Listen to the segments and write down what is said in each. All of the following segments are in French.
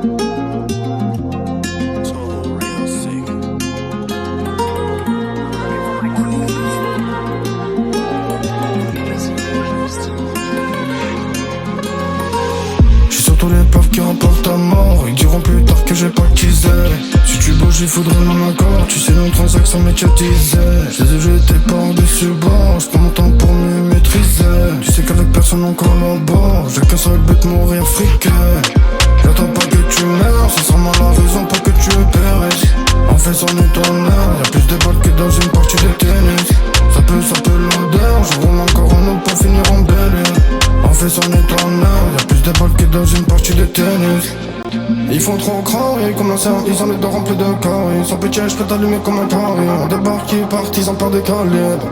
J'suis sur tous les pauvres qui remportent ta mort. Ils diront plus tard que j'ai pas teasé. Si tu bouges, il faudrait mon accord. Tu sais, nos transactions médiatisées. Je les ai jetés par-dessus bord. J'prends mon temps pour mieux maîtriser. Tu sais qu'avec personne on collabore. J'ai qu'un seul but, mourir friqué. J'attends pas que tu meurs. Ce sera moi la raison pour que tu périsses. En fait, c'en est ton heure. Y'a plus de balles que dans une partie de tennis. Ça peut l'odeur. Je roule encore un autre pour finir en belle. En fait, c'en est ton heure. Y'a plus de balles que dans une partie de tennis. Ils font trop cramer comme un cerf, ils en ont remplis de carrés. Sans pitié, je peux t'allumer comme un carré. On débarque, ils partent, ils en perdent des calibres.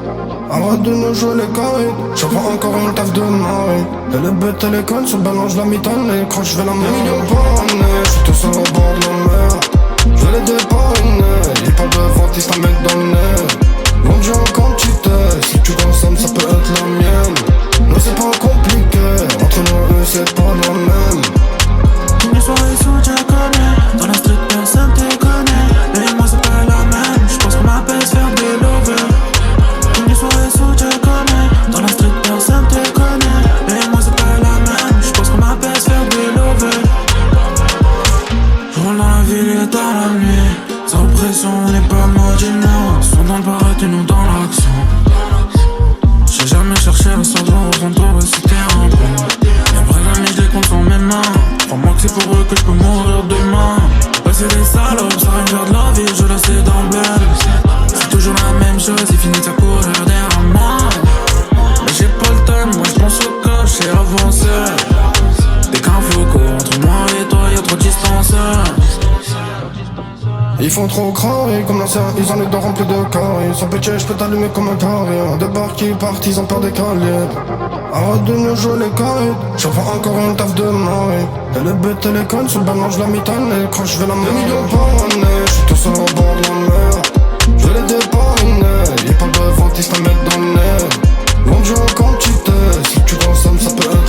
Arrête de nous jouer les carrés. J'apprends encore une taf de marée. Et les bêtes et les connes se balancent la mitonnée. Quand je vais la million par année. J'suis tout seul au bord de la mer. J'vais les dépanner. Ils parlent de vente, ils se la mettent dans le nez. Vendu en quantité. Si tu consommes, ça peut être la mienne. Non, c'est pas compliqué. Entre nous et eux, c'est pas la même. Les soirées sous tu connais. Dans la street personne te connaît. Mais moi c'est pas la même. J'pense qu'on m'appelle se faire des lovers. Les soirées sous tu connais. Dans la street personne te connaît. Mais moi c'est pas la même. J'pense qu'on m'appelle se faire des lovers. J'roule dans la ville et dans la nuit. Sans pression on n'est pas maudit non. Sont dans le paradis nous dans l'action. J'ai jamais cherché à savoir au fond pour réciter un peu. Y'a vrai amis je les compte sur mes mains. Crois-moi que c'est pour eux que je peux mourir demain. Passer les salopes, ça rien faire de la vie, je le sais d'emblée. C'est toujours la même chose, il finit sa courir derrière moi. Mais j'ai pas le temps, moi je pense au coche et avancer. Dès qu'un flou court entre moi et toi, y'a trop de distance. Ils font trop cramer comme un cerf, ils en ont remplis de carrés. Sans pitié, je peux t'allumer comme un carré. On débarque, ils partent, ils en perdent des calibres. Arrête de nous jouer les carrés. J'apprends encore une taf de marée. Et les bêtes et les connes se balancent la mitonnée. Quand je vais la million par année. J'suis tout seul au bord de la mer. J'vais les dépanner. Ils parlent de vente, ils se la mettent dans le nez. Vendu en quantité. Si tu consommes, ça peut être